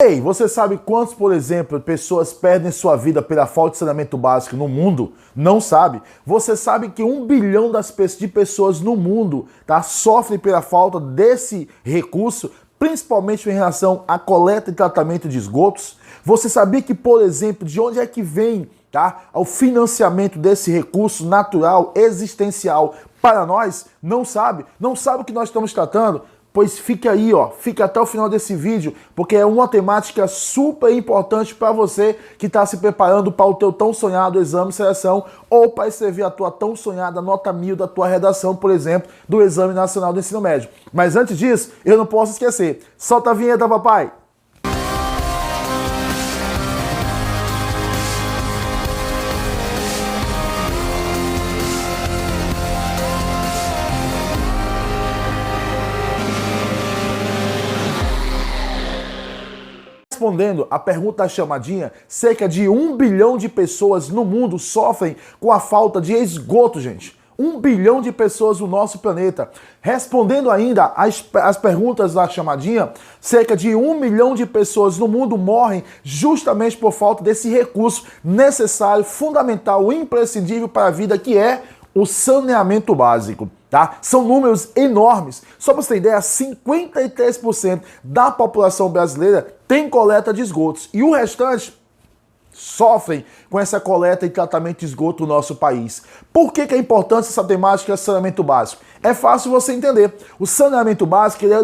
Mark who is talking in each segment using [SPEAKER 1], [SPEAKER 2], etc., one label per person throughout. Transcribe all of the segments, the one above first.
[SPEAKER 1] Ei, você sabe quantos, por exemplo, pessoas perdem sua vida pela falta de saneamento básico no mundo? Não sabe? Você sabe que 1 bilhão de pessoas no mundo, tá, sofrem pela falta desse recurso, principalmente em relação à coleta e tratamento de esgotos? Você sabia que, por exemplo, de onde é que vem, tá, o financiamento desse recurso natural, existencial para nós? Não sabe? Não sabe o que nós estamos tratando? Pois fica aí, ó, fica até o final desse vídeo, porque é uma temática super importante para você que está se preparando para o teu tão sonhado exame de seleção ou para escrever a tua tão sonhada nota 1000 da tua redação, por exemplo, do Exame Nacional do Ensino Médio. Mas antes disso, eu não posso esquecer. Solta a vinheta, papai! Respondendo a pergunta da chamadinha, cerca de 1 bilhão de pessoas no mundo sofrem com a falta de esgoto, gente. 1 bilhão de pessoas no nosso planeta. Respondendo ainda as perguntas da chamadinha, cerca de 1 milhão de pessoas no mundo morrem justamente por falta desse recurso necessário, fundamental, imprescindível para a vida, que é o saneamento básico. Tá? São números enormes. Só para você ter ideia, 53% da população brasileira tem coleta de esgotos e o restante sofrem com essa coleta e tratamento de esgoto no nosso país. Por que é importante essa temática de saneamento básico? É fácil você entender. O saneamento básico, ele é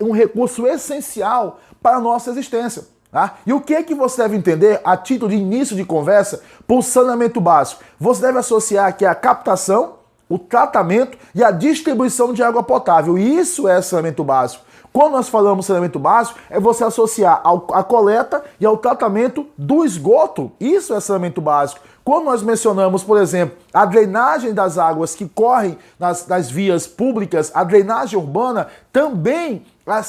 [SPEAKER 1] um recurso essencial para a nossa existência. Tá? E o que é que você deve entender, a título de início de conversa, por saneamento básico? Você deve associar que a captação, o tratamento e a distribuição de água potável. E isso é saneamento básico. Quando nós falamos saneamento básico, é você associar a coleta e ao tratamento do esgoto. Isso é saneamento básico. Quando nós mencionamos, por exemplo, a drenagem das águas que correm nas vias públicas, a drenagem urbana, também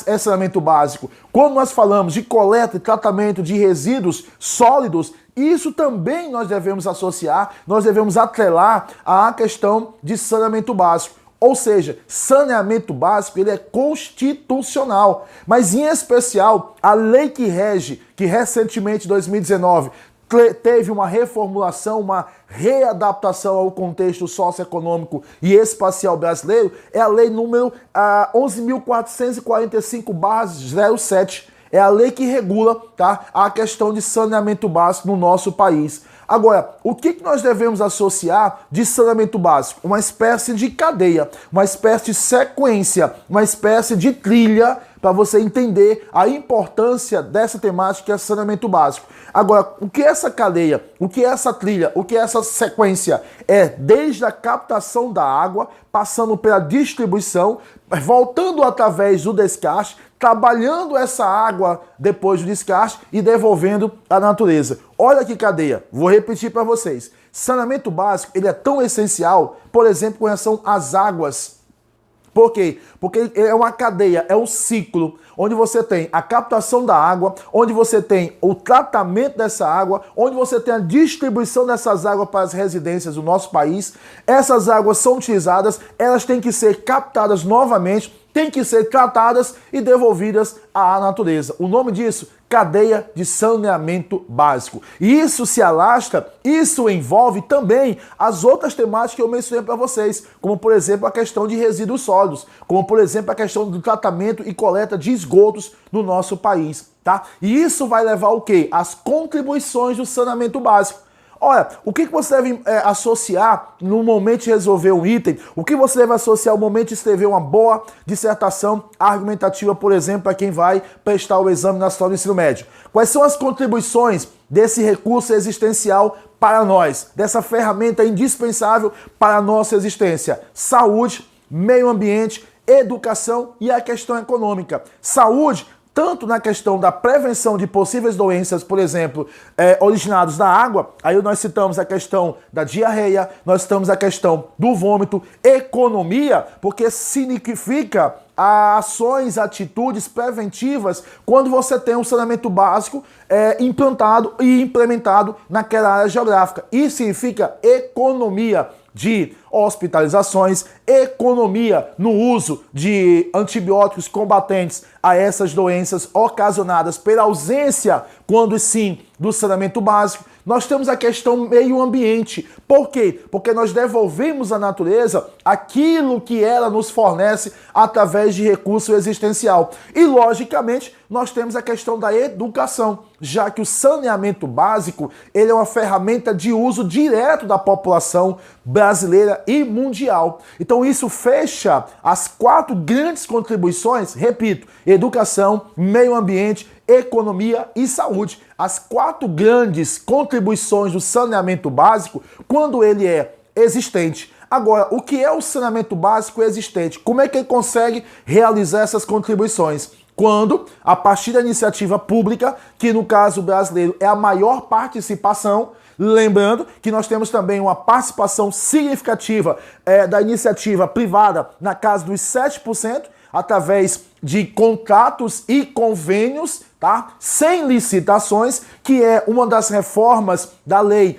[SPEAKER 1] é saneamento básico. Quando nós falamos de coleta e tratamento de resíduos sólidos, isso também nós devemos associar, nós devemos atrelar à questão de saneamento básico. Ou seja, saneamento básico, ele é constitucional. Mas, em especial, a lei que rege, que recentemente, em 2019, teve uma reformulação, uma readaptação ao contexto socioeconômico e espacial brasileiro, é a lei número 11.445/07. É a lei que regula, tá, a questão de saneamento básico no nosso país. Agora, o que nós devemos associar de saneamento básico? Uma espécie de cadeia, uma espécie de sequência, uma espécie de trilha para você entender a importância dessa temática que é saneamento básico. Agora, o que é essa cadeia? O que é essa trilha? O que é essa sequência? É desde a captação da água, passando pela distribuição, voltando através do descarte, trabalhando essa água depois do descarte e devolvendo à natureza. Olha que cadeia. Vou repetir para vocês. Saneamento básico, ele é tão essencial, por exemplo, com relação às águas. Por quê? Porque é uma cadeia, é um ciclo, onde você tem a captação da água, onde você tem o tratamento dessa água, onde você tem a distribuição dessas águas para as residências do nosso país. Essas águas são utilizadas, elas têm que ser captadas novamente, têm que ser tratadas e devolvidas à natureza. O nome disso, cadeia de saneamento básico. E isso se alastra, isso envolve também as outras temáticas que eu mencionei para vocês, como por exemplo a questão de resíduos sólidos, como por exemplo a questão do tratamento e coleta de esgotos no nosso país, tá? E isso vai levar o quê? As contribuições do saneamento básico. Olha, o que você deve associar no momento de resolver um item? O que você deve associar no momento de escrever uma boa dissertação argumentativa, por exemplo, para quem vai prestar o Exame Nacional do Ensino Médio? Quais são as contribuições desse recurso existencial para nós, dessa ferramenta indispensável para a nossa existência? Saúde, meio ambiente, educação e a questão econômica. Saúde, tanto na questão da prevenção de possíveis doenças, por exemplo, originadas da água, aí nós citamos a questão da diarreia, nós citamos a questão do vômito, economia, porque significa ações, atitudes preventivas quando você tem um saneamento básico implantado e implementado naquela área geográfica. Isso significa economia de hospitalizações, economia no uso de antibióticos combatentes a essas doenças ocasionadas pela ausência, quando sim, do saneamento básico. Nós temos a questão meio ambiente. Por quê? Porque nós devolvemos à natureza aquilo que ela nos fornece através de recurso existencial. E, logicamente, nós temos a questão da educação, já que o saneamento básico ele é uma ferramenta de uso direto da população brasileira e mundial. Então isso fecha as 4 grandes contribuições, repito, educação, meio ambiente, economia e saúde. As 4 grandes contribuições do saneamento básico quando ele é existente. Agora, o que é o saneamento básico existente? Como é que ele consegue realizar essas contribuições? Quando, a partir da iniciativa pública, que no caso brasileiro é a maior participação, lembrando que nós temos também uma participação significativa da iniciativa privada na casa dos 7%, através de contratos e convênios, tá? Sem licitações, que é uma das reformas da lei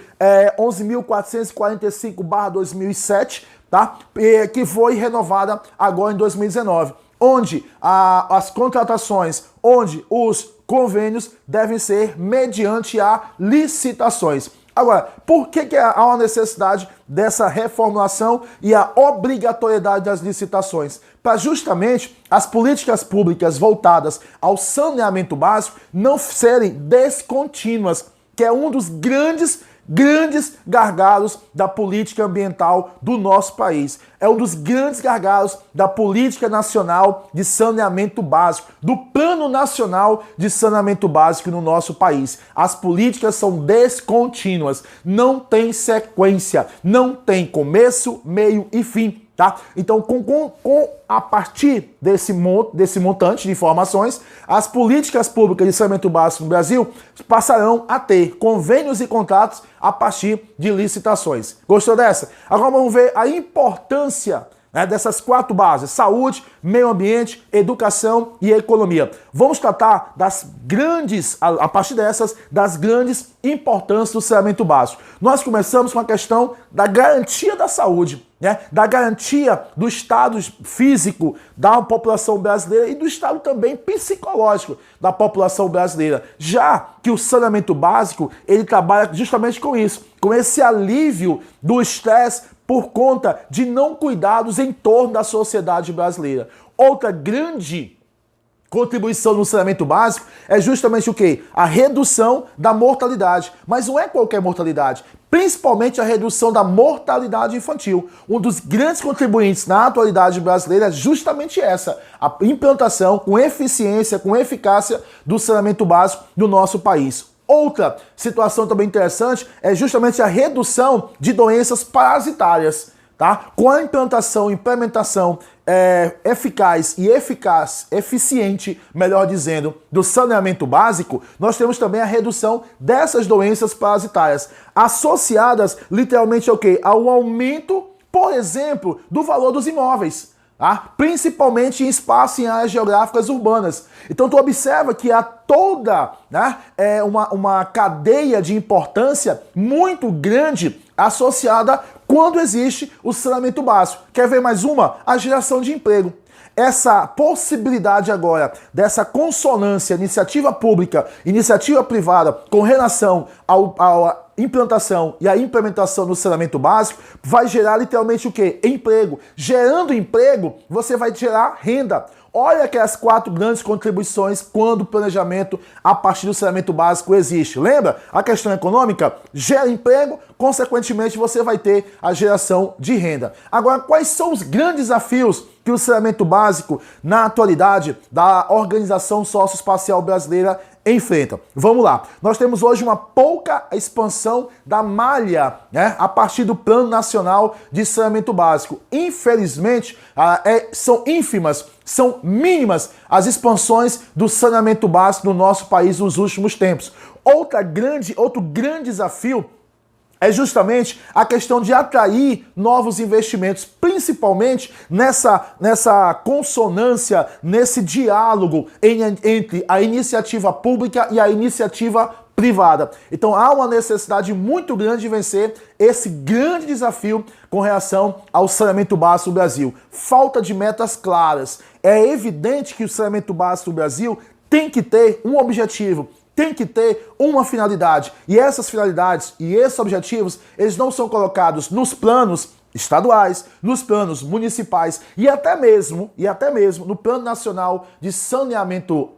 [SPEAKER 1] 11.445/2007, tá? Que foi renovada agora em 2019. Onde as contratações, onde os convênios devem ser mediante a licitações. Agora, por que há uma necessidade dessa reformulação e a obrigatoriedade das licitações? Para justamente as políticas públicas voltadas ao saneamento básico não serem descontínuas, que é um dos grandes gargalos da política ambiental do nosso país. É um dos grandes gargalos da política nacional de saneamento básico, do Plano Nacional de Saneamento Básico no nosso país. As políticas são descontínuas, não tem sequência, não tem começo, meio e fim. Tá? Então, a partir desse montante de informações, as políticas públicas de saneamento básico no Brasil passarão a ter convênios e contratos a partir de licitações. Gostou dessa? Agora vamos ver a importância dessas 4 bases: saúde, meio ambiente, educação e economia. Vamos tratar das grandes, a partir dessas, das grandes importâncias do saneamento básico. Nós começamos com a questão da garantia da saúde, da garantia do estado físico da população brasileira e do estado também psicológico da população brasileira, já que o saneamento básico ele trabalha justamente com isso, com esse alívio do estresse por conta de não cuidados em torno da sociedade brasileira. Outra grande contribuição no saneamento básico é justamente o quê? A redução da mortalidade. Mas não é qualquer mortalidade, principalmente a redução da mortalidade infantil. Um dos grandes contribuintes na atualidade brasileira é justamente essa, a implantação com eficiência, com eficácia do saneamento básico no nosso país. Outra situação também interessante é justamente a redução de doenças parasitárias, tá? Com a implementação eficaz e eficiente, melhor dizendo, do saneamento básico, nós temos também a redução dessas doenças parasitárias, associadas literalmente ao quê? Ao aumento, por exemplo, do valor dos imóveis. Principalmente em espaços em áreas geográficas urbanas. Então tu observa que há toda uma cadeia de importância muito grande associada quando existe o saneamento básico. Quer ver mais uma? A geração de emprego. Essa possibilidade agora dessa consonância iniciativa pública, iniciativa privada com relação à implantação e a implementação do saneamento básico vai gerar literalmente o quê? Emprego. Gerando emprego, você vai gerar renda. Olha que as 4 grandes contribuições quando o planejamento a partir do saneamento básico existe. Lembra? A questão econômica gera emprego, consequentemente você vai ter a geração de renda. Agora, quais são os grandes desafios que o saneamento básico na atualidade da Organização Socioespacial Brasileira enfrenta? Vamos lá. Nós temos hoje uma pouca expansão da malha, a partir do Plano Nacional de Saneamento Básico. Infelizmente, são ínfimas, são mínimas as expansões do saneamento básico no nosso país nos últimos tempos. Outro grande desafio é justamente a questão de atrair novos investimentos, principalmente nessa consonância, nesse diálogo entre a iniciativa pública e a iniciativa privada. Então há uma necessidade muito grande de vencer esse grande desafio com relação ao saneamento básico do Brasil. Falta de metas claras. É evidente que o saneamento básico do Brasil tem que ter um objetivo, tem que ter uma finalidade. E essas finalidades e esses objetivos, eles não são colocados nos planos estaduais, nos planos municipais e até mesmo no Plano Nacional de Saneamento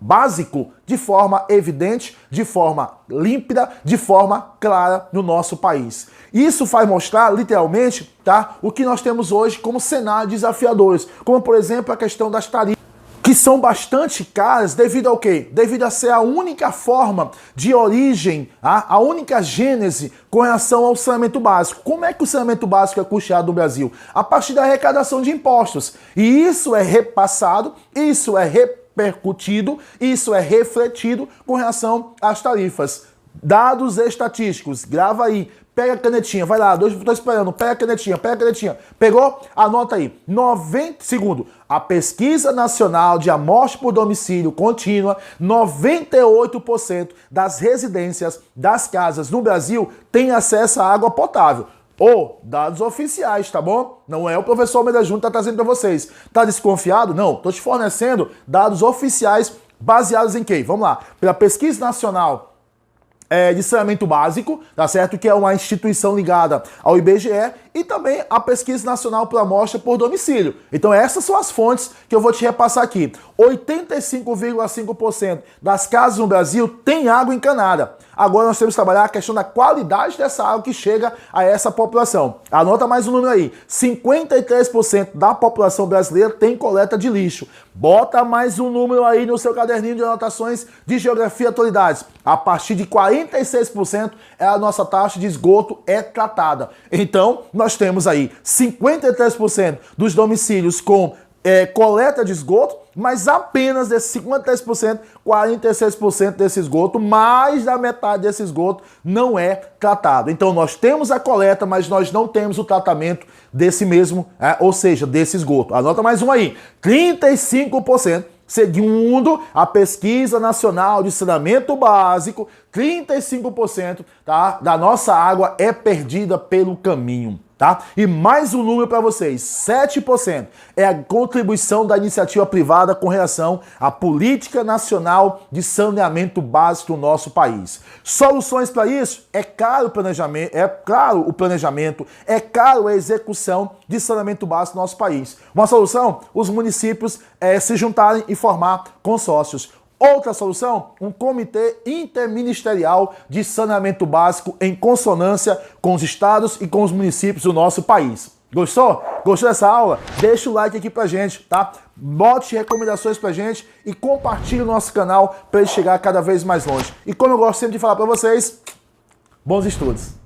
[SPEAKER 1] Básico de forma evidente, de forma límpida, de forma clara no nosso país. Isso vai mostrar, literalmente, tá, o que nós temos hoje como cenários desafiadores, como, por exemplo, a questão das tarifas, que são bastante caras devido ao quê? Devido a ser a única forma de origem, a única gênese com relação ao saneamento básico. Como é que o saneamento básico é custeado no Brasil? A partir da arrecadação de impostos. E isso é repassado, isso é repercutido, isso é refletido com relação às tarifas. Dados estatísticos, grava aí. Pega a canetinha, vai lá, estou esperando, pega a canetinha. Pegou? Anota aí. Segundo, a pesquisa nacional de amostra por domicílio contínua, 98% das residências das casas no Brasil têm acesso à água potável. Ou dados oficiais, tá bom? Não é o professor Almeida Júnior que tá trazendo para vocês. Tá desconfiado? Não, tô te fornecendo dados oficiais baseados em quê? Vamos lá. Pela Pesquisa Nacional de Saneamento Básico, tá certo? Que é uma instituição ligada ao IBGE, e também a Pesquisa Nacional por Amostra por Domicílio. Então essas são as fontes que eu vou te repassar aqui. 85,5% das casas no Brasil têm água encanada. Agora nós temos que trabalhar a questão da qualidade dessa água que chega a essa população. Anota mais um número aí. 53% da população brasileira tem coleta de lixo. Bota mais um número aí no seu caderninho de anotações de geografia e atualidades. A partir de 46% é a nossa taxa de esgoto é tratada. Então, nós temos aí 53% dos domicílios com coleta de esgoto, mas apenas desses 53%, 46% desse esgoto, mais da metade desse esgoto não é tratado. Então nós temos a coleta, mas nós não temos o tratamento desse mesmo, ou seja, desse esgoto. Anota mais um aí, 35%. Segundo a Pesquisa Nacional de Saneamento Básico, 35%, tá, da nossa água é perdida pelo caminho. Tá? E mais um número para vocês, 7% é a contribuição da iniciativa privada com relação à política nacional de saneamento básico no nosso país. Soluções para isso? É caro o planejamento, é caro a execução de saneamento básico no nosso país. Uma solução? Os municípios se juntarem e formar consórcios. Outra solução, um comitê interministerial de saneamento básico em consonância com os estados e com os municípios do nosso país. Gostou? Gostou dessa aula? Deixa o like aqui pra gente, tá? Bote recomendações pra gente e compartilhe o nosso canal para ele chegar cada vez mais longe. E como eu gosto sempre de falar pra vocês, bons estudos!